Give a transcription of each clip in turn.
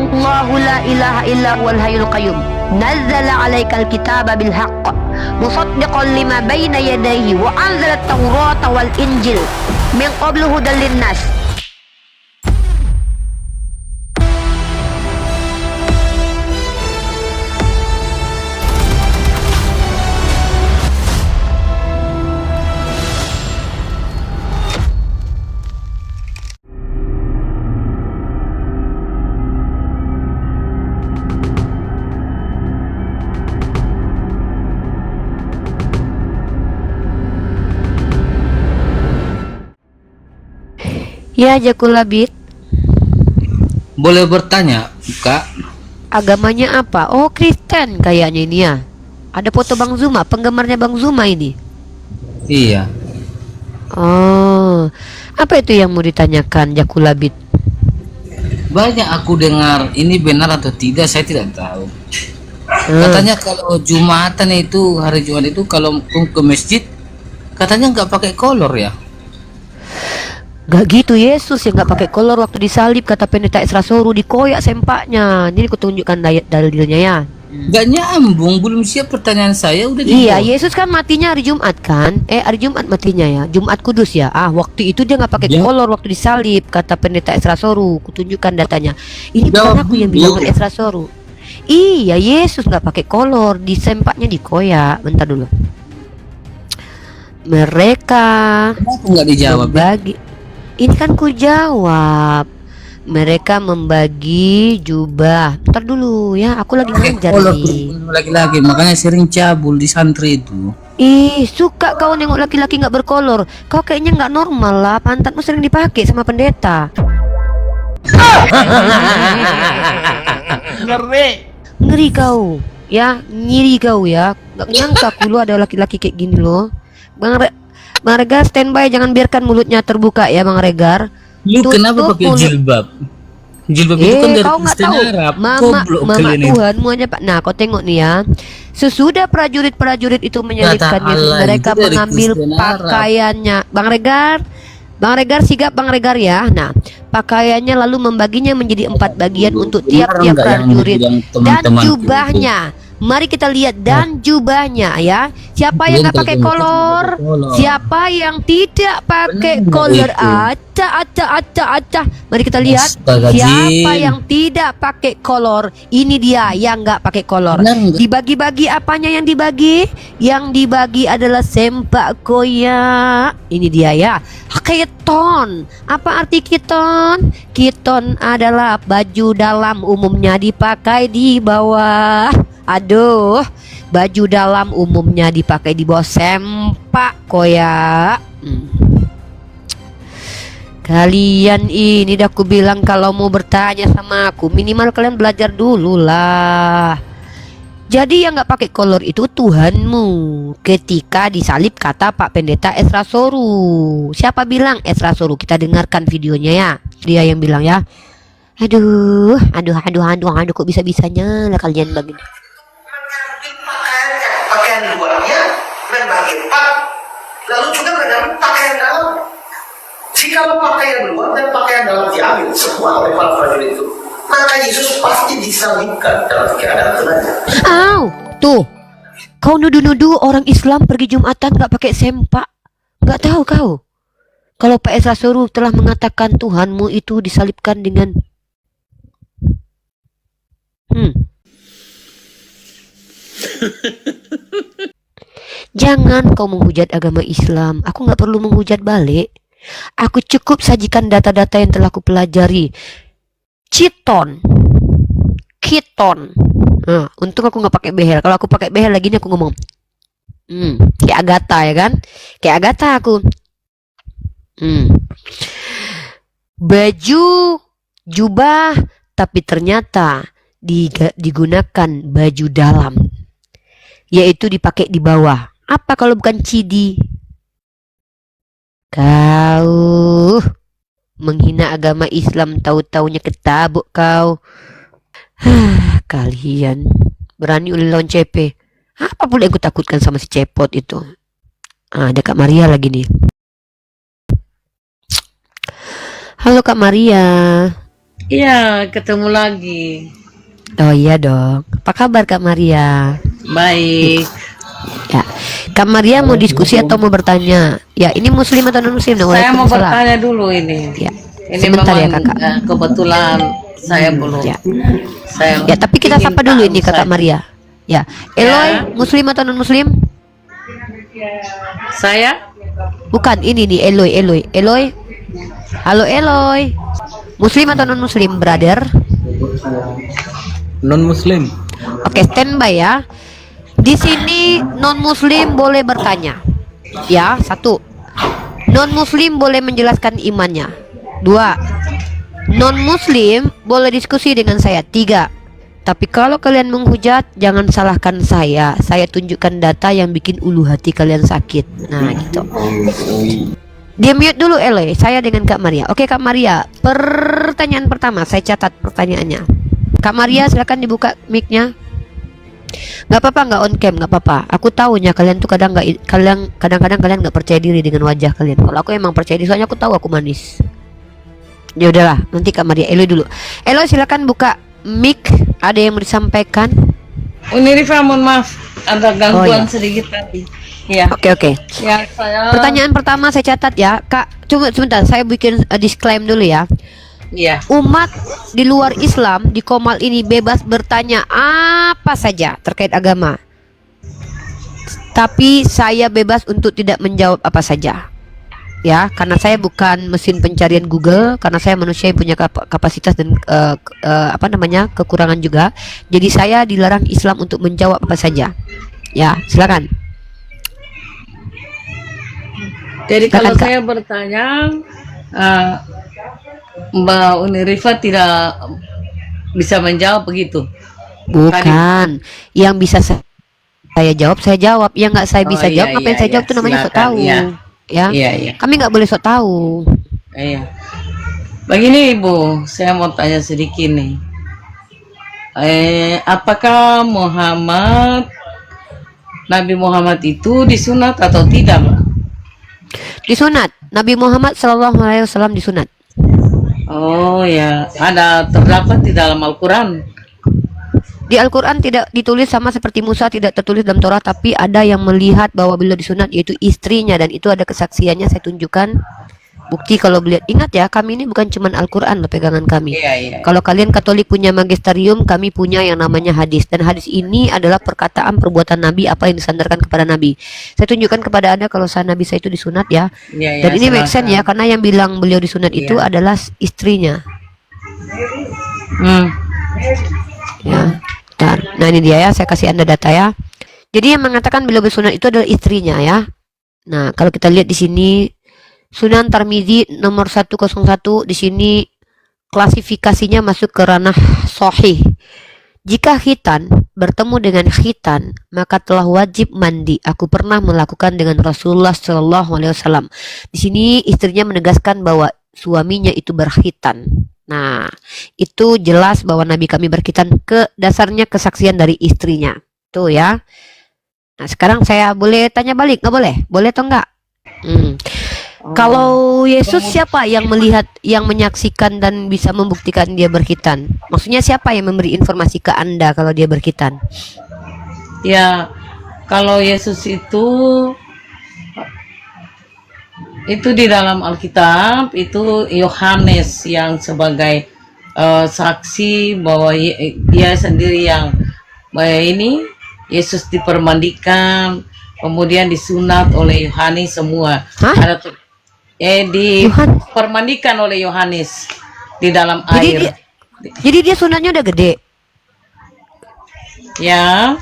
Allahu la ilaha illa huwal hayyul qayyum. Nazzala 'alaikal kitaba bil haqq musaddiqan lima baina yadayhi wa anzala at-taurata wal injil min qablu hudan linnas. Ya, Jakulabit, Boleh bertanya, Kak? agamanya apa? Oh, Kristen kayaknya ini ya. Ada foto Bang Zuma, penggemarnya Bang Zuma ini. Iya. Oh, apa itu yang mau ditanyakan, Jakulabit? Banyak aku dengar, ini benar atau tidak saya tidak tahu. Katanya kalau Jumatan itu, hari Jumat itu kalau ke masjid, katanya nggak pakai kolor ya. Gak gitu, Yesus yang gak pakai kolor waktu disalib, kata pendeta Esrasoru, dikoyak sempaknya. Ini aku tunjukkan dalilnya ya. Nggak nyambung, belum siap pertanyaan saya udah Iya, dijawab. Yesus kan matinya hari Jumat kan? Hari Jumat matinya ya, Jumat Kudus ya. Waktu itu dia nggak pakai Ya. kolor waktu disalib, kata pendeta Esrasoru. Kutunjukkan datanya. Ini Jawab bukan aku yang dulu. bilang, Esrasoru. Iya, Yesus nggak pakai kolor, di sempaknya dikoyak. Bentar dulu. Mereka Kenapa nggak dijawab? membagi. Ini kan ku jawab. Mereka membagi jubah. Ntar dulu ya, aku lagi Pakai ngajar kolor nih. laki-laki, makanya sering cabul di santri itu. Ih, suka kau nengok laki-laki nggak berkolor. Kau kayaknya nggak normal lah. Pantatmu sering dipakai sama pendeta. Ngeri kau, ya, ngiri kau ya. Nggak nyangka aku lu ada laki-laki kayak gini loh. Bang Regar standby, jangan biarkan mulutnya terbuka ya, Bang Regar. Lu kenapa Tutup pakai mulut. jilbab? Jilbab itu kan dari Kau nggak Kristen tahu, Arab. mama Goblok kalian itu. Tuhanmu aja Pak. Nah, kau tengok nih ya. Sesudah prajurit-prajurit itu menyalibkan Kata Yesus, Allah, mereka itu dari mengambil Kristen Arab. pakaiannya. Bang Regar sigap Bang Regar ya. Nah, pakaiannya lalu membaginya menjadi 4 bagian untuk Benar tiap-tiap nggak yang prajurit dibilang dan teman-temanku jubahnya. Mari kita lihat dan jubahnya ya. Siapa yang nggak pakai kolor? Siapa yang tidak pakai Benar nggak kolor? itu? Acah. Mari kita lihat. Astaga, Siapa Jin. yang tidak pakai kolor? Ini dia yang nggak pakai kolor. Benar nggak? Dibagi-bagi apanya yang dibagi? Yang dibagi adalah sempak koyak. Ini dia ya. Keton. Apa arti keton? Keton adalah baju dalam, umumnya dipakai di bawah. Aduh, baju dalam umumnya dipakai di bawah sempak koyak. Kalian ini dah aku bilang kalau mau bertanya sama aku minimal kalian belajar dulu lah. Jadi yang nggak pakai kolor itu Tuhanmu. Ketika disalib kata Pak Pendeta Esrasoru. Siapa bilang? Esrasoru. Kita dengarkan videonya ya. Dia yang bilang ya. Aduh, kok bisa-bisanya lah kalian begini. Mengambil pakaian luarnya membagi 4, lalu juga mengambil pakaian dalam. Jika pakaian luar dan pakaian dalam diambil semua oleh para prajurit itu, maka Yesus pasti disalibkan dalam keadaan telanjang. Tuh, kau nuduh-nuduh orang Islam pergi Jumatan nggak pakai sempak. Nggak tahu kau kalau Pak Esrasoru telah mengatakan Tuhanmu itu disalibkan dengan Jangan kau menghujat agama Islam. Aku nggak perlu menghujat balik. Aku cukup sajikan data-data yang telah aku pelajari. Kiton. Untung aku nggak pakai behel. Kalau aku pakai behel lagi aku ngomong. Kayak Agatha ya kan? Kayak Agatha aku. Baju, jubah, tapi ternyata digunakan baju dalam, yaitu dipakai di bawah. Apa kalau bukan cidi? Kau menghina agama Islam, tahu-taunya ketabuk kau. Kalian berani lawan CP. Apa pula yang kutakutkan sama si cepot itu? Ada Kak Maria lagi nih. Halo Kak Maria. Iya, ketemu lagi. Oh iya dong. Apa kabar Kak Maria? Baik. Ya, Kak Maria mau diskusi atau mau bertanya? Ya, ini muslim atau non muslim? Saya mau Waalaikumsalam. bertanya dulu ini. Ya, Ini sebentar ya memang Kakak. kebetulan saya belum. Ya. Saya Ya, tapi kita ingin sapa dulu tahu ini Kakak saja. Maria. Ya, Eloy muslim atau non muslim? Saya Bukan, ini nih Eloy. Halo Eloy. Muslim atau non muslim, brother? Non muslim. Oke, standby ya. Di sini non muslim boleh bertanya. Ya, satu. Non muslim boleh menjelaskan imannya. Dua. Non muslim boleh diskusi dengan saya. Tiga. Tapi kalau kalian menghujat, jangan salahkan saya. Saya tunjukkan data yang bikin ulu hati kalian sakit. Nah, gitu. Dia mute dulu Eloy, saya dengan Kak Maria. Oke Kak Maria, pertanyaan pertama saya catat pertanyaannya. Kak Maria silakan dibuka mic-nya. Nggak apa-apa, nggak on cam, nggak apa-apa. Aku tahunya kalian tuh kadang-kadang kalian nggak percaya diri dengan wajah kalian. Kalau aku emang percaya diri, soalnya aku tahu aku manis. Ya udahlah, nanti Kak Maria. Eloy dulu. Eloy silakan buka mic. Ada yang mau disampaikan? Unirifa, mohon maaf ada gangguan iya. sedikit tadi. Ya. Oke. Ya, saya Pertanyaan pertama saya catat ya, Kak. Coba sebentar, saya bikin disclaim dulu ya. Iya. Umat di luar Islam di Komal ini bebas bertanya apa saja terkait agama. Tapi saya bebas untuk tidak menjawab apa saja. Ya, karena saya bukan mesin pencarian Google, karena saya manusia yang punya kapasitas dan kekurangan juga. Jadi saya dilarang Islam untuk menjawab apa saja. Ya, silakan. Jadi kalau Silakan, Kak. saya bertanya, Mbak Unirifa tidak bisa menjawab begitu. Bukan. Yang bisa saya jawab, saya jawab. Yang nggak saya bisa iya, jawab, apa yang saya jawab itu namanya sok silakan, tahu. iya. Ya. Iya. Kami nggak boleh sok tahu. Iya. Begini Ibu, saya mau tanya sedikit nih. Apakah Nabi Muhammad itu disunat atau tidak, Mbak? Disunat. Nabi Muhammad SAW disunat. Oh ya, terdapat di dalam Al-Quran. Di Al-Quran tidak ditulis sama seperti Musa, tidak tertulis dalam Torah, tapi ada yang melihat bahwa beliau disunat, yaitu istrinya, dan itu ada kesaksiannya. Saya tunjukkan bukti kalau beliau. Ingat ya, kami ini bukan cuma Al-Quran loh pegangan kami. Iya. Kalau kalian Katolik punya magisterium, kami punya yang namanya hadis. Dan hadis ini adalah perkataan perbuatan Nabi, apa yang disandarkan kepada Nabi. Saya tunjukkan kepada Anda kalau Nabi saya itu disunat ya. Iya, Dan ini make silakan. sense ya, karena yang bilang beliau disunat itu adalah istrinya. Ya. Bentar. Nah ini dia ya, saya kasih Anda data ya. Jadi yang mengatakan beliau bersunat itu adalah istrinya ya. Nah kalau kita lihat di sini Sunan Tirmidzi nomor 101, di sini klasifikasinya masuk ke ranah sahih. Jika khitan bertemu dengan khitan, maka telah wajib mandi. Aku pernah melakukan dengan Rasulullah SAW. Di sini istrinya menegaskan bahwa suaminya itu berkhitan. Nah, itu jelas bahwa Nabi kami berkhitan, ke dasarnya kesaksian dari istrinya. Tuh ya. Nah, sekarang saya boleh tanya balik, nggak boleh? Boleh atau enggak? Kalau Yesus siapa yang melihat, yang menyaksikan dan bisa membuktikan dia berkhitan? Maksudnya siapa yang memberi informasi ke Anda kalau dia berkhitan? Ya, kalau Yesus itu di dalam Alkitab itu Yohanes yang sebagai saksi bahwa dia sendiri yang Yesus dipermandikan, kemudian disunat oleh Yohanes semua. Hah? Dipermandikan oleh Yohanes di dalam air. Jadi dia sunatnya udah gede. Ya.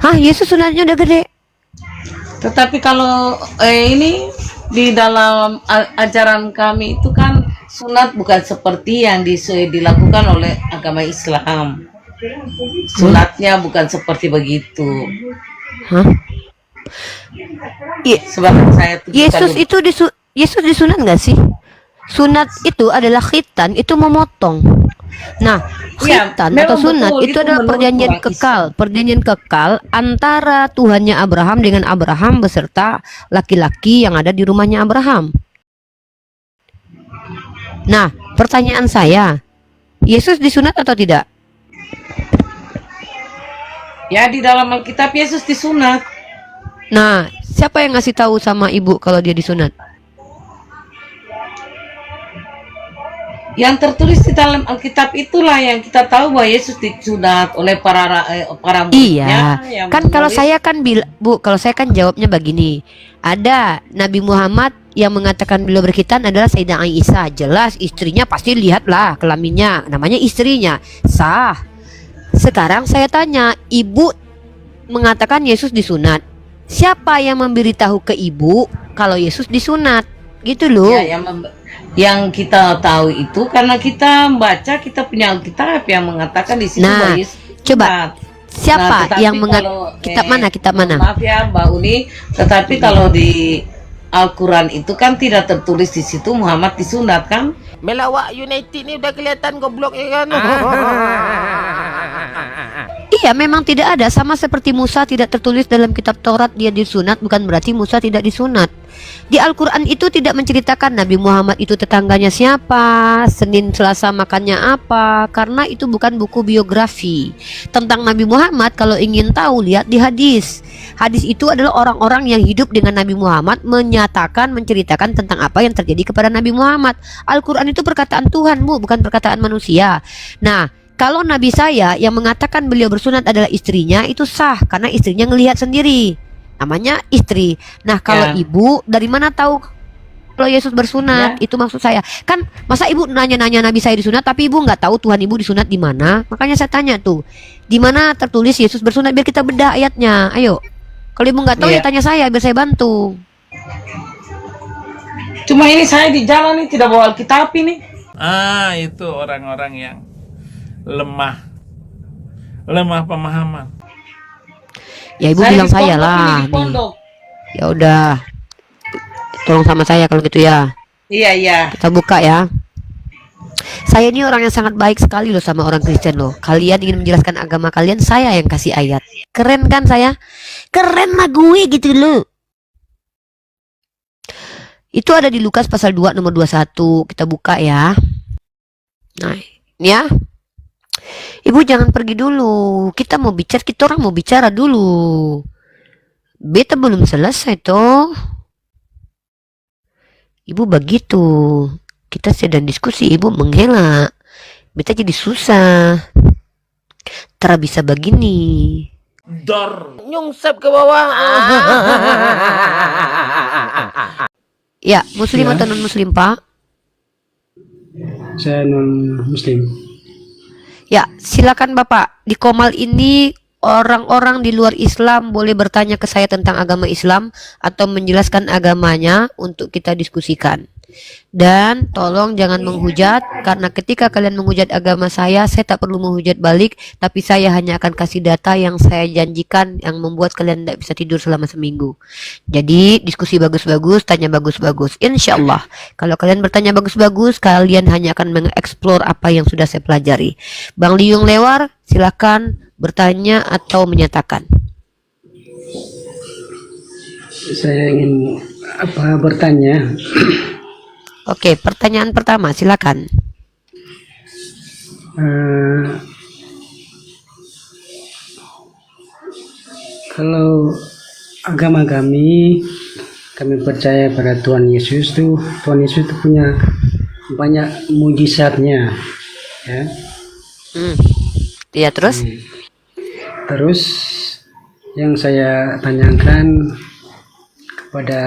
Hah, Yesus sunatnya udah gede. Tetapi kalau ini di dalam ajaran kami itu kan sunat bukan seperti yang dilakukan oleh agama Islam. Sunatnya bukan seperti begitu. Hah? Sebab saya Yesus disunat nggak sih? Sunat itu adalah khitan, itu memotong. Nah, Ya, khitan memang atau sunat betul, itu itu adalah menurut perjanjian orang kekal, perjanjian kekal antara Tuhannya Abraham dengan Abraham beserta laki-laki yang ada di rumahnya Abraham. Nah, pertanyaan saya, Yesus disunat atau tidak? Ya, di dalam Alkitab Yesus disunat. Nah, siapa yang ngasih tahu sama ibu kalau dia disunat? Yang tertulis di dalam Alkitab itulah yang kita tahu bahwa Yesus disunat oleh para muridnya. Iya, kan kalau saya kan Bu, kalau saya kan jawabnya begini. Ada Nabi Muhammad yang mengatakan beliau berkhitan adalah Sayyidah Aisyah. Jelas istrinya pasti lihatlah kelaminnya, namanya istrinya. Sah. Sekarang saya tanya, ibu mengatakan Yesus disunat. Siapa yang memberitahu ke ibu kalau Yesus disunat? Gitu loh. Ya, yang kita tahu itu karena kita membaca, kita punya Alkitab yang mengatakan di situ Nah, bahwa Yesus coba disunat. siapa tetapi yang kalau, kitab mana? Maaf ya Mbak Uni, tetapi kalau di Al-Quran itu kan tidak tertulis di situ Muhammad disunat kan? Melawak United ni udah kelihatan goblok ya kan. Iya, memang tidak ada. Sama seperti Musa tidak tertulis dalam kitab Taurat dia disunat, bukan berarti Musa tidak disunat. Di Al-Quran itu tidak menceritakan Nabi Muhammad itu tetangganya siapa, Senin Selasa makannya apa, karena itu bukan buku biografi. Tentang Nabi Muhammad kalau ingin tahu lihat di hadis. Hadis itu adalah orang-orang yang hidup dengan Nabi Muhammad menyatakan, menceritakan tentang apa yang terjadi kepada Nabi Muhammad. Al-Quran itu perkataan Tuhan, Bu, bukan perkataan manusia. Nah, kalau Nabi saya yang mengatakan beliau bersunat adalah istrinya, itu sah karena istrinya ngelihat sendiri. Namanya istri. Nah, kalau ibu dari mana tahu kalau Yesus bersunat? Itu maksud saya. Kan masa ibu nanya-nanya Nabi saya disunat tapi ibu nggak tahu Tuhan ibu disunat di mana? Makanya saya tanya tuh, di mana tertulis Yesus bersunat biar kita bedah ayatnya. Ayo. Kalau ibu nggak tahu ya tanya saya biar saya bantu. Cuma ini saya di jalan nih tidak bawa Alkitab ini. Itu orang-orang yang lemah pemahaman. Ya ibu bilang saya lah. Ya udah, tolong sama saya kalau gitu ya. Iya. Kita buka ya. Saya ini orang yang sangat baik sekali loh sama orang Kristen loh. Kalian ingin menjelaskan agama kalian, saya yang kasih ayat. Keren kan saya? Keren lah gue gitu loh. Itu ada di Lukas pasal 2 nomor 21. Kita buka ya. Nah, ini ya. Ibu jangan pergi dulu. Kita orang mau bicara dulu. Beta belum selesai toh. Ibu begitu. Kita sedang diskusi, ibu menghela. Beta jadi susah. Tara bisa begini. Nyungsep ke bawah. Ya, muslim atau non muslim, Pak? Saya non muslim. Ya, silakan Bapak. Di Komal ini orang-orang di luar Islam boleh bertanya ke saya tentang agama Islam atau menjelaskan agamanya untuk kita diskusikan. Dan tolong jangan menghujat, karena ketika kalian menghujat agama saya tak perlu menghujat balik, tapi saya hanya akan kasih data yang saya janjikan yang membuat kalian tidak bisa tidur selama seminggu. Jadi diskusi bagus-bagus, tanya bagus-bagus. Insya Allah kalau kalian bertanya bagus-bagus, kalian hanya akan mengeksplor apa yang sudah saya pelajari. Bang Liung Lewar, silakan bertanya atau menyatakan. Saya ingin bertanya. Oke, pertanyaan pertama, silakan. Kalau agama kami percaya pada Tuhan Yesus itu punya banyak mujizatnya, ya. Ya, terus? Terus yang saya tanyakan kepada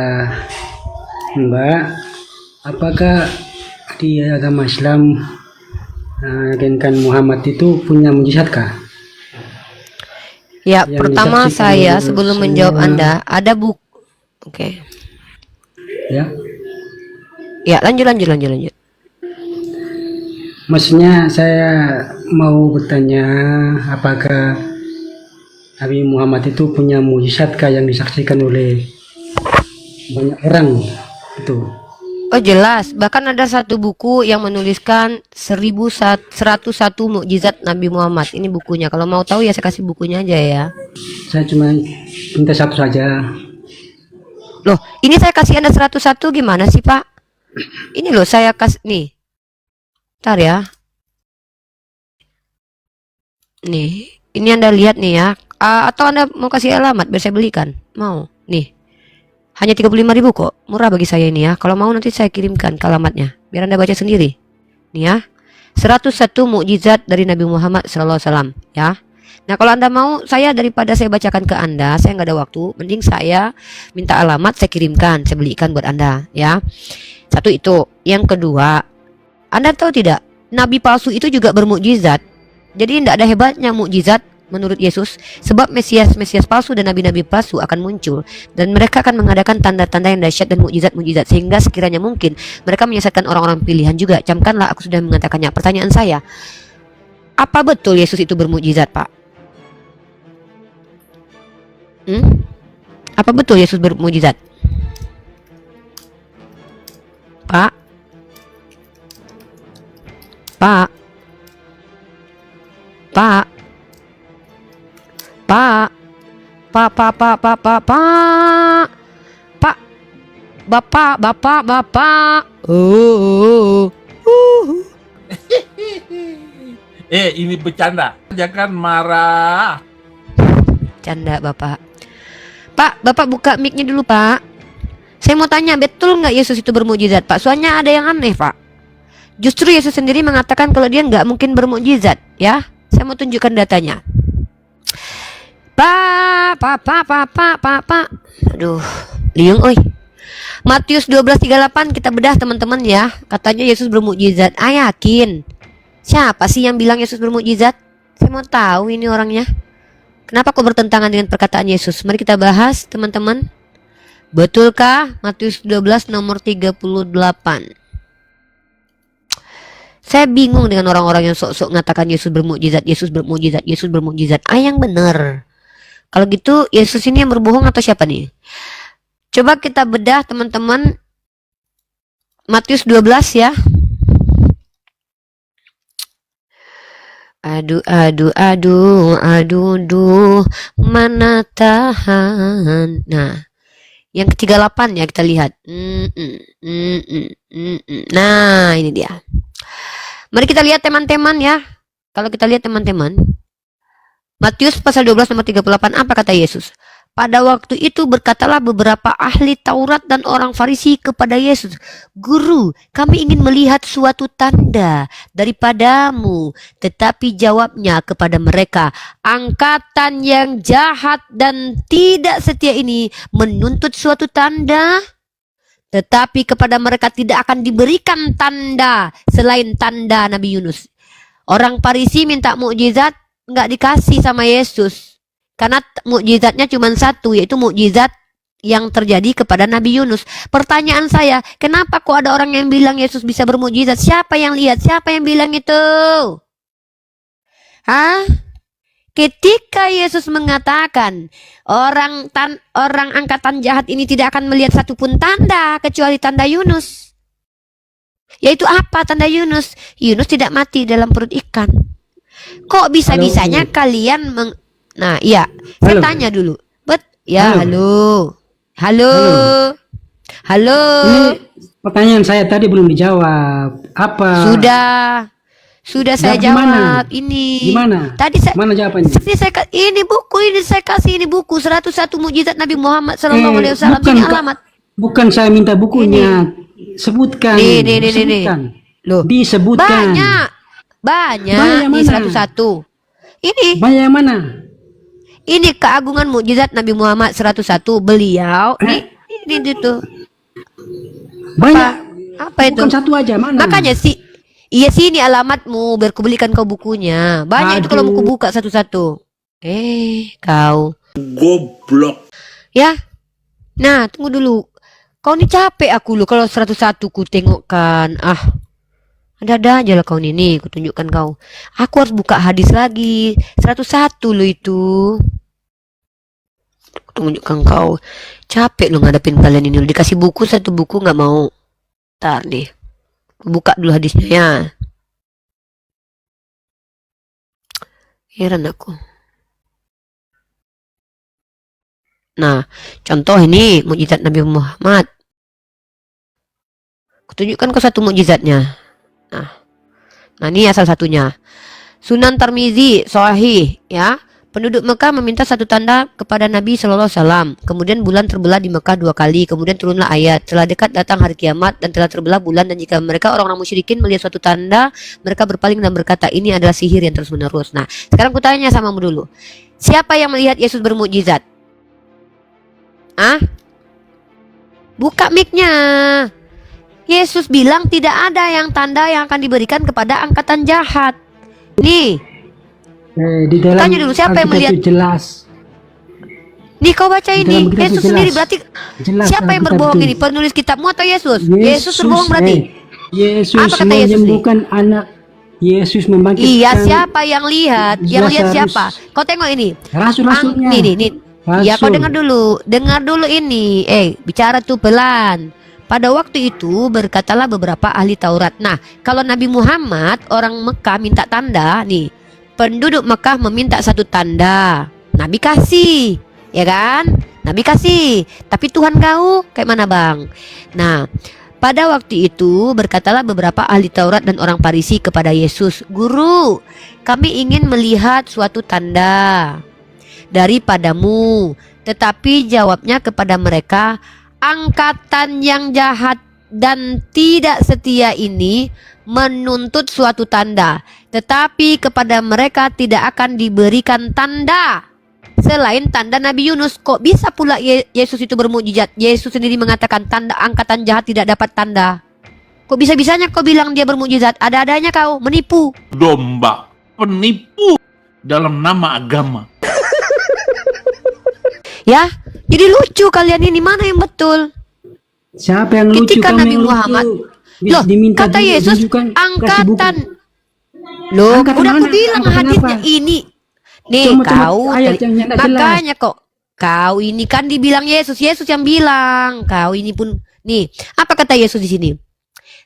Mbak, apakah di agama Islam yakinkan Muhammad itu punya mujizatkah? Ya, Yang pertama disaksikan saya oleh sebelum semua- menjawab Anda, ada buku. Oke. Ya, Ya, lanjut. maksudnya saya mau bertanya apakah Nabi Muhammad itu punya mujizatkah yang disaksikan oleh banyak orang itu? Oh, jelas. Bahkan ada satu buku yang menuliskan 1101 mukjizat Nabi Muhammad. Ini bukunya. Kalau mau tahu ya saya kasih bukunya aja ya. Saya cuma minta satu saja. Loh, ini saya kasih Anda 101 gimana sih, Pak? Ini loh saya kasih nih. Ntar ya. Nih, ini Anda lihat nih ya. Atau Anda mau kasih alamat biar saya belikan? Mau? Nih. Hanya 35.000 kok. Murah bagi saya ini ya. Kalau mau nanti saya kirimkan ke alamatnya biar Anda baca sendiri. Nih ya. 101 mukjizat dari Nabi Muhammad SAW ya. Nah, kalau Anda mau, daripada saya bacakan ke Anda, saya nggak ada waktu, mending saya minta alamat, saya kirimkan, saya belikan buat Anda ya. Satu itu. Yang kedua, Anda tahu tidak, nabi palsu itu juga bermukjizat. Jadi tidak ada hebatnya mukjizat menurut Yesus, sebab Mesias palsu dan nabi-nabi palsu akan muncul, dan mereka akan mengadakan tanda-tanda yang dahsyat dan mukjizat-mukjizat, sehingga sekiranya mungkin mereka menyesatkan orang-orang pilihan juga. Camkanlah, aku sudah mengatakannya. Pertanyaan saya, apa betul Yesus itu bermukjizat, Pak? Apa betul Yesus bermukjizat? Pak? Pak? Pak? Pak? Pak? Pak? Pak? Pak? Pak? Pak? Pak? Bapak? Bapak? Bapak? Ini bercanda. Jangan marah. Canda Bapak. Pak, Bapak buka mic-nya dulu, Pak. Saya mau tanya, betul nggak Yesus itu bermukjizat, Pak? Soalnya ada yang aneh, Pak. Justru Yesus sendiri mengatakan kalau dia nggak mungkin bermukjizat, ya. Saya mau tunjukkan datanya. Pak. Aduh, liung, oi. Matius 12:38 kita bedah teman-teman ya. Katanya Yesus bermukjizat. Yakin? Siapa sih yang bilang Yesus bermukjizat? Saya mau tahu ini orangnya. Kenapa kok bertentangan dengan perkataan Yesus? Mari kita bahas teman-teman. Betulkah Matius 12 nomor 38? Saya bingung dengan orang-orang yang sok-sok mengatakan Yesus bermukjizat, Yesus bermukjizat, Yesus bermukjizat. Yang benar. Kalau gitu Yesus ini yang berbohong atau siapa nih? Coba kita bedah teman-teman. Matius 12 ya. Aduh, mana tahan. Nah, yang ke-38 ya kita lihat. Nah, ini dia. Mari kita lihat teman-teman ya. Kalau kita lihat teman-teman, Matius pasal 12 nomor 38, apa kata Yesus? Pada waktu itu berkatalah beberapa ahli Taurat dan orang Farisi kepada Yesus, Guru, kami ingin melihat suatu tanda daripadamu. Tetapi jawabnya kepada mereka, angkatan yang jahat dan tidak setia ini menuntut suatu tanda. Tetapi kepada mereka tidak akan diberikan tanda selain tanda Nabi Yunus. Orang Farisi minta mukjizat, nggak dikasih sama Yesus. Karena mukjizatnya cuma satu, yaitu mukjizat yang terjadi kepada Nabi Yunus. Pertanyaan saya, kenapa kok ada orang yang bilang Yesus bisa bermukjizat? Siapa yang lihat? Siapa yang bilang itu? Ketika Yesus mengatakan orang angkatan jahat ini tidak akan melihat satupun tanda kecuali tanda Yunus. Yaitu apa tanda Yunus? Yunus tidak mati dalam perut ikan. Kok bisa-bisanya kalian Nah, iya, saya tanya dulu. Halo. Ini pertanyaan saya tadi belum dijawab. Apa? Sudah saya jawab. Ini. Gimana? Tadi saya. Mana jawabannya? Ini saya kasih 101 mukjizat Nabi Muhammad SAW. Ini alamat. Bukan saya minta bukunya. Sebutkan. Sebutkan. Loh, disebutkan. Banyak di 101. Ini. Banyak yang mana? Ini keagungan mukjizat Nabi Muhammad 101. Beliau ini itu. Banyak. Apa itu? Bukan satu aja, mana? Makanya sini alamatmu biar kubelikan kau bukunya. Banyak itu kalau mau kubuka satu-satu. Kau Goblok. ya. Nah, tunggu dulu. Kau ini capek aku lu kalau 101 ku tengokkan. Ada aja lah kau ini, ku tunjukkan kau. Aku harus buka hadis lagi. 101 lu itu. Ku tunjukkan kau. Capek lu ngadepin kalian ini. Dikasih buku satu buku nggak mau. Ntar nih. Ku buka dulu hadisnya ya. Heran aku. Nah, contoh ini mukjizat Nabi Muhammad. Ku tunjukkan kau satu mukjizatnya. Nah, ini salah satunya. Sunan Tirmizi Sahih ya. Penduduk Mekah meminta satu tanda kepada Nabi Shallallahu Alaihi Wasallam. Kemudian bulan terbelah di Mekah 2 kali. Kemudian turunlah ayat. Telah dekat datang hari kiamat dan telah terbelah bulan, dan jika mereka orang-orang musyrikin melihat suatu tanda, mereka berpaling dan berkata ini adalah sihir yang terus menerus. Nah, sekarang kutanya samamu dulu. Siapa yang melihat Yesus bermukjizat? Ah? Buka mic-nya. Yesus bilang tidak ada yang tanda yang akan diberikan kepada angkatan jahat. Nih, Di dalam tanya dulu, siapa yang Alkitab melihat? itu jelas. nih kau baca Di ini. dalam kitab Yesus itu sendiri jelas. berarti Jelas siapa yang Alkitab berbohong itu. ini? Penulis kitabmu atau Yesus? Yesus berbohong berarti? Yesus Apa kata Yesus nih? menyembuhkan anak. Yesus membangkitkan. Iya, siapa yang lihat? Yang lihat Lazarus. siapa? Kau tengok ini. Rasul-rasulnya. Nih. Ya, kau Rasul. dengar dulu ini. Bicara tuh pelan. Pada waktu itu berkatalah beberapa ahli Taurat. Nah, kalau Nabi Muhammad orang Mekah minta tanda nih. Penduduk Mekah meminta satu tanda. Nabi kasih, ya kan? Nabi kasih. Tapi Tuhan kau kayak mana, Bang? Nah, pada waktu itu berkatalah beberapa ahli Taurat dan orang Farisi kepada Yesus, "Guru, kami ingin melihat suatu tanda daripadamu." Tetapi jawabnya kepada mereka, "Angkatan yang jahat dan tidak setia ini menuntut suatu tanda, tetapi kepada mereka tidak akan diberikan tanda selain tanda Nabi Yunus." Kok bisa pula Yesus itu bermukjizat? Yesus sendiri mengatakan tanda angkatan jahat tidak dapat tanda. Kok bisa-bisanya kau bilang dia bermukjizat? Ada-adanya kau menipu. Domba penipu dalam nama agama. Ya, jadi lucu kalian ini, mana yang betul? Siapa yang lucu? Ketika Kamu Nabi yang lucu. Muhammad, Bisa loh, diminta kata juga Yesus tunjukkan, kasih buku. angkatan. Loh, Angkatan udah aku mana? bilang Angkatan hadisnya apa? ini. Nih, Cuma kau ayat yang tidak jelas. makanya kau ini kan dibilang Yesus yang bilang. Kau ini pun nih, apa kata Yesus di sini?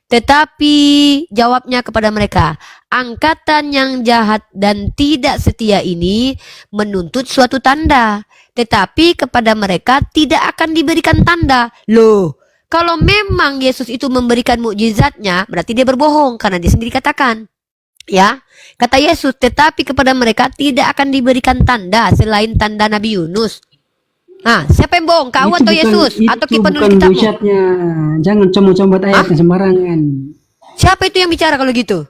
Tetapi jawabnya kepada mereka, angkatan yang jahat dan tidak setia ini menuntut suatu tanda, tetapi kepada mereka tidak akan diberikan tanda. Loh, kalau memang Yesus itu memberikan mukjizatnya, berarti dia berbohong karena dia sendiri katakan. Ya, kata Yesus, tetapi kepada mereka tidak akan diberikan tanda selain tanda Nabi Yunus. Nah, siapa yang bohong? Kau Itu atau bukan- Yesus? Atau itu penulis bukan kitabmu? busyatnya. Jangan comot-comot ayat yang sembarangan. Siapa itu yang bicara kalau gitu?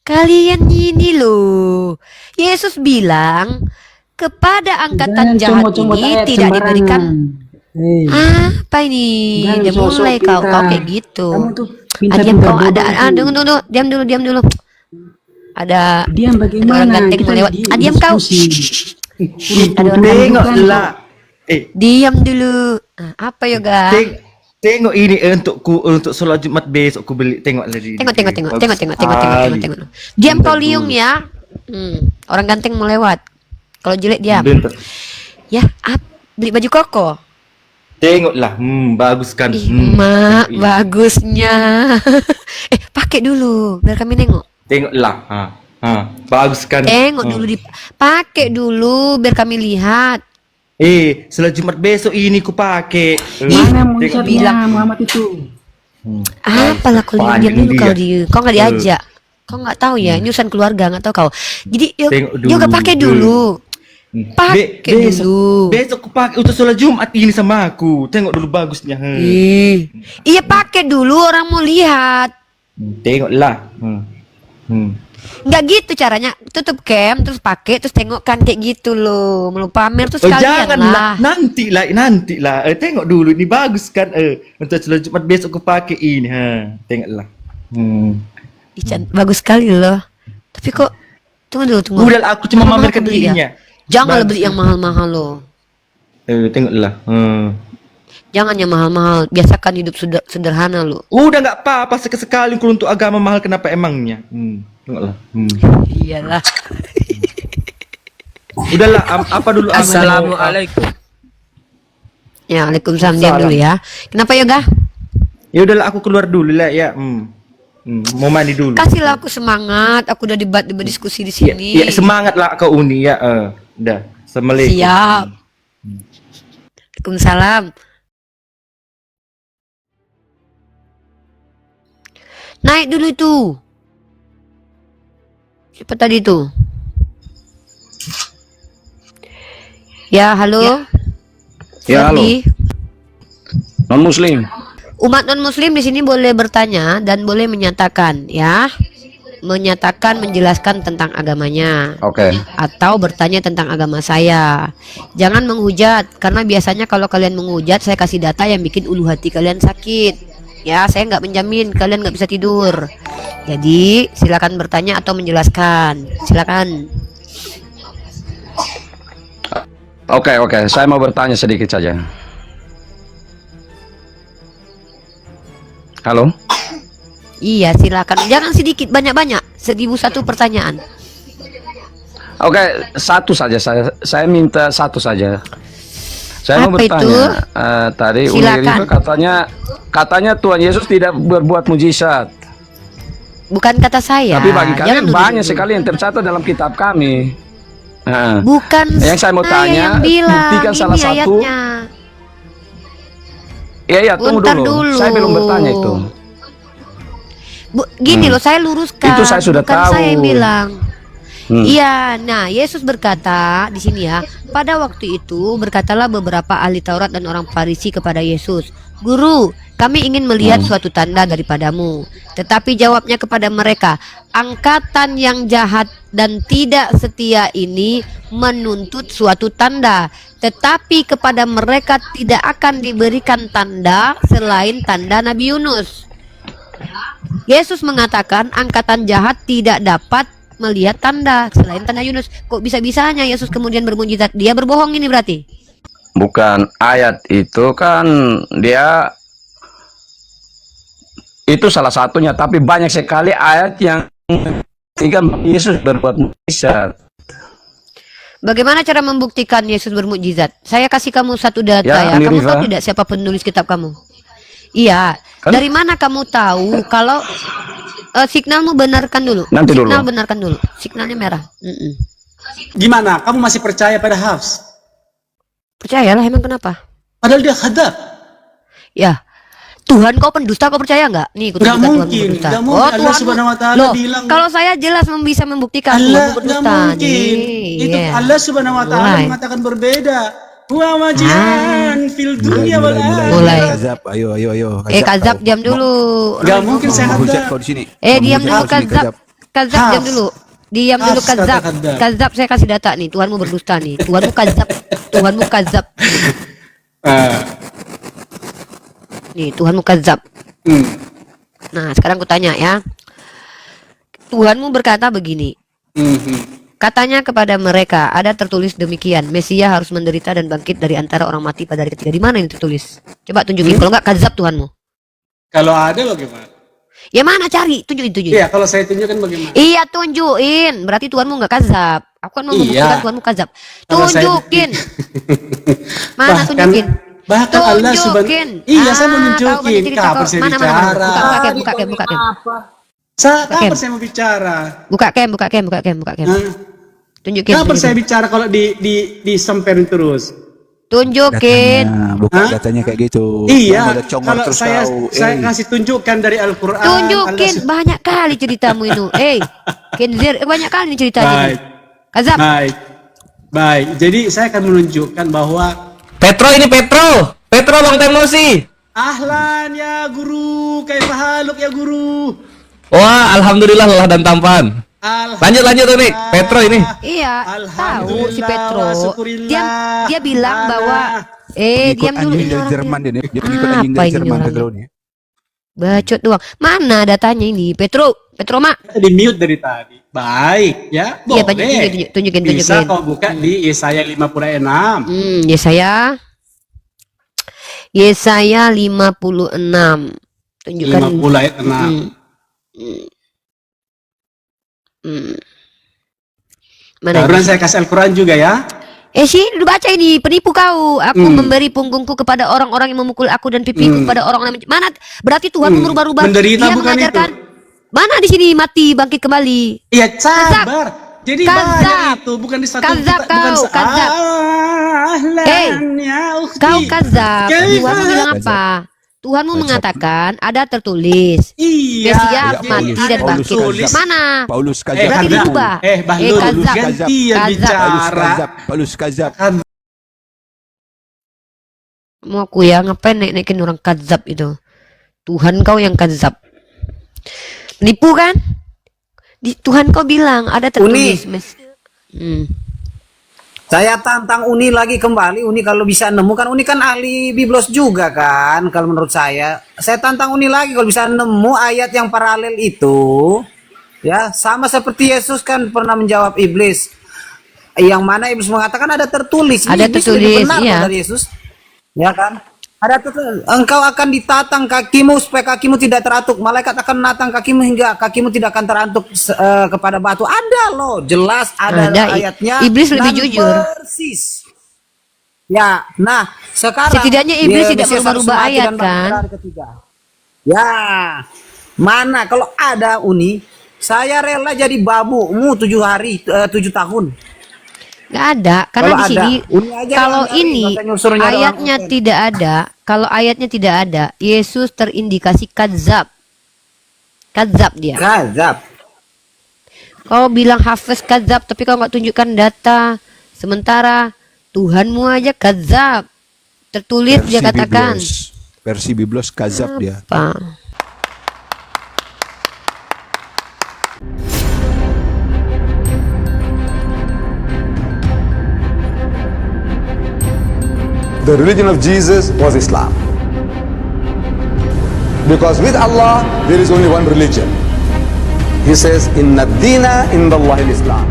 Kalian ini loh. Yesus bilang kepada angkatan Jangan jahat comot-comot ini ayat tidak sembarangan. diberikan. Apa ini? Jangan Dia sok-sok mulai kau pintar. kayak gitu. Kamu tuh Diam pintar-pintar kau ada bodoh tuh. tunggu, diam dulu. Ada Diam orang bagaimana? ganteng Kita mau lewat. Diam kau. Ada orang Tengoklah. Diam dulu. Apa yoga? Tengok ini untuk sholat Jumat besok aku beli, tengok lagi. Tengok. Diam kau liung ya. Orang ganteng mau lewat. Kalau jelek diam. Bentar. Ya, beli baju koko. Tengoklah, bagus kan. Ih, mak, bagusnya. Pakai dulu biar kami nengok. Tengoklah, bagus kan. Tengok dulu pakai dulu biar kami lihat. Sholat Jumat besok ini ku pakai. Mana Tengok. musyatnya Muhammad itu? Apalah kau diam dulu kau dia. Kau nggak diajak. Kau nggak tahu ya, ini urusan keluarga nggak tahu kau. Jadi Tengok dulu. yoga pakai dulu. Pakai dulu. Besok ku pakai untuk sholat Jumat ini sama aku. Tengok dulu bagusnya. Iya pakai dulu, orang mau lihat. Tengoklah. Nggak gitu caranya. Tutup cam terus pakai terus tengokkan kayak gitu loh. Mau pamer terus sekalian janganlah, lah. nantilah. Tengok dulu, ini bagus kan. Untuk sholat Jumat besok ku pakai ini. Tengoklah. Bagus sekali loh. Tapi kok tunggu. Udah, aku cuma Mahal mamerkan kau beli ya? ininya. Jangan Bagus. beli yang mahal-mahal loh. Tengoklah. Jangan yang mahal-mahal. Biasakan hidup sederhana loh. Udah nggak apa-apa sekali kalau untuk agama mahal, kenapa emangnya? Tengoklah. Iyalah. Udahlah, apa dulu? Assalamualaikum. Ya, Waalaikumsalam. Diam dulu ya. Kenapa yoga? Ya udahlah, aku keluar dulu lah ya. Mau mandi dulu. Kasihlah aku semangat. Aku udah debat diskusi di Ya, sini. semangat lah kau Uni ya. Udah. Assalamualaikum. Siap. Waalaikumsalam. Naik dulu itu. Siapa tadi tuh? Ya, halo. Ya, halo. Ferdi. Non muslim. Umat non-muslim di sini boleh bertanya dan boleh menyatakan, ya. Menyatakan, menjelaskan tentang agamanya. Oke. Atau bertanya tentang agama saya. Jangan menghujat, karena biasanya kalau kalian menghujat, saya kasih data yang bikin ulu hati kalian sakit. Ya, saya nggak menjamin kalian nggak bisa tidur. Jadi silakan bertanya atau menjelaskan. Silakan. Oke, saya mau bertanya sedikit saja. Halo? Iya, silakan. Jangan sedikit, banyak-banyak. 1001 pertanyaan. Oke, satu saja saya minta satu saja. Saya mau Apa itu? bertanya, tadi Uni Silakan. itu katanya Tuhan Yesus tidak berbuat mujizat. Bukan kata saya. Tapi bagi Jangan kalian banyak nuduh-nuduh. sekali yang tercatat dalam kitab kami. Nah, Bukan yang saya mau tanya, yang bilang. buktikan salah Ini satu. ayatnya. Iya, tunggu Bentar dulu. Saya belum bertanya itu. Gini loh, saya luruskan. Itu saya sudah bukan tahu. saya yang bilang. Hmm. Iya, nah Yesus berkata di sini ya, pada waktu itu berkatalah beberapa ahli Taurat dan orang Farisi kepada Yesus, "Guru, kami ingin melihat suatu tanda daripadamu." Tetapi jawabnya kepada mereka, "Angkatan yang jahat dan tidak setia ini menuntut suatu tanda, tetapi kepada mereka tidak akan diberikan tanda selain tanda Nabi Yunus." Yesus mengatakan angkatan jahat tidak dapat melihat tanda selain tanda Yunus. Kok bisa-bisanya Yesus kemudian bermujizat? Dia berbohong ini berarti. Bukan, ayat itu kan dia itu salah satunya, tapi banyak sekali ayat yang tiga Yesus berbuat mujizat. Bagaimana cara membuktikan Yesus bermukjizat? Saya kasih kamu satu data Ya, ya. Kamu Riva. tahu tidak siapa penulis kitab kamu? Iya. Kan- Dari mana kamu tahu kalau signalmu benarkan dulu? Nanti dulu. Signal benarkan dulu. Signalnya merah. Gimana? Kamu masih percaya pada Hafs? Percayalah, emang kenapa? Padahal dia khadab. Ya. Tuhan kau pendusta, kau percaya nggak? Nih, Nggak Tuhan mungkin, pendusta. nggak mungkin. Allah Tuhanmu- Subhanahu wa Ta'ala Loh, bilang- kalau saya jelas bisa membuktikan Allah Tuhanmu nggak pendusta. mungkin. Nih, Itu iya. Allah Subhanahu wa Ta'ala Mulai. mengatakan berbeda. Wa wajihan fil dunya wal Mulai. akhirah. Kazab, ayo. Kazab diam dulu. Nggak mungkin saya Hujat khadab. kau di sini. Diam Menghujat dulu kau di sini, Kazab. Kazab diam Hafs. dulu. Diam dulu Hafs Kazab. kata Kazab. Kazab saya kasih data nih. Tuhanmu berdusta nih. Tuhanmu Kazab. Tuhanmu Kazab. Nih, Tuhanmu Kazab. Nah, sekarang aku tanya ya. Tuhanmu berkata begini. Katanya kepada mereka, ada tertulis demikian, Mesia harus menderita dan bangkit dari antara orang mati pada hari ketiga. Di mana ini tertulis? Coba tunjukin. Kalau enggak Kazab Tuhanmu. Kalau ada bagaimana? Ya mana cari? Tunjukin. Iya, kalau saya tunjukkan bagaimana? Iya, tunjukin. Berarti Tuhanmu enggak Kazab. Aku kan mau membuktikan Iya. Tuhanmu Kazab. Kalau saya Tunjukin. Mana tunjukin? Bahkan Allah Tunjukin. Iya, saya mau Tahu nunjukin. banyak cerita Kapan kok. saya Mana? bicara? Buka cam. Kapan saya mau bicara? Buka cam. Hah? Tunjukin. Kapan saya bicara kalau disemperin terus? Tunjukin. Datanya, bukan datanya kayak gitu. Iya, Kamu udah congor kalau terus saya kau. kasih tunjukkan dari Al-Quran. Tunjukin. Banyak kali ceritamu itu. Kenzir, banyak kali nih ceritanya. Baik, Kazab. baik. Jadi saya akan menunjukkan bahwa Petro ini Petro long time no see. ahlan ya guru, kaifa haluk ya guru. Wah, alhamdulillah lelah dan tampan. Lanjut nih, Petro ini. Iya, tahu si Alhamdulillah, Petro. wa syukurillah. Dia bilang Mana? bahwa Pengikut diam dulu anjing ini dari orang Jerman dia. dia pengikut anjing Apa dari ini Jerman orangnya? kagak nih. Bacot doang. Mana datanya ini? Petro Mak. Di mute dari tadi. Baik, ya. Iya, Boleh. tunjukin. Bisa kau buka di Yesaya 56. Yesaya 56. Tunjukkan. 50 ayat 6. Mana? Barusan saya kasih Al-Quran juga ya. Sih, udah baca ini, penipu kau. Aku memberi punggungku kepada orang-orang yang memukul aku dan pipiku kepada orang-orang yang mana? Berarti Tuhan merubah-rubah. Menderita Dia bukan mengajarkan. itu? Mana di sini mati bangkit kembali? Iya, sabar. Jadi Kazab. banyak itu, bukan di satu Kazab bukan kau, kazab. Ahlan ya ukhti. Kau Kazab. Kaifa? Tuhanmu bilang apa? Tuhanmu mengatakan ada tertulis Iya. Mesias Ya, mati dan Paulus bangkit. kazab. Mana? Paulus Eh, kazab. Berarti Kazab. diubah. Bahlul, kazab. ganti yang Kazab. Paulus bicara. kazab. Paulus kazab. Mau aku ya ngapain naikin orang kazab itu? Tuhan kau yang kazab. Nipu kan? Tuhan kau bilang ada tertulis. Saya tantang Uni lagi kembali. Uni kalau bisa nemu kan, Uni kan ahli biblos juga kan. Kalau menurut saya tantang Uni lagi kalau bisa nemu ayat yang paralel itu, ya sama seperti Yesus kan pernah menjawab iblis. Yang mana iblis mengatakan ada tertulis. Ada Iblis tertulis, lebih benar iya. dari Yesus, ya kan? Ada tertulis. Engkau akan ditatang kakimu supaya kakimu tidak terantuk. Malaikat akan menatang kakimu hingga kakimu tidak akan terantuk kepada batu. Ada loh, jelas ada ayatnya. Iblis lebih dan jujur. Persis. Ya, nah sekarang Setidaknya iblis tidak Mesias berubah-ubah harus mati ayat, dan bangkit kan? hari ketiga. Ya, mana kalau ada Uni, saya rela jadi babumu 7 tahun. Nggak ada, karena Kalau di sini ada, Uni aja kalau yang nyari, ini nggak usah nyuruh-nyuruh orang ayatnya konten. tidak ada, kalau ayatnya tidak ada, Yesus terindikasi kadzab. Kadzab dia. Kazab. Kau bilang Hafiz kadzab, tapi kau nggak tunjukkan data. Sementara Tuhanmu aja kadzab. Tertulis dia katakan. Versi Biblos kazab dia. Apa? The religion of Jesus was Islam. Because with Allah, there is only one religion. He says, Inna dina inda Allahi Islam.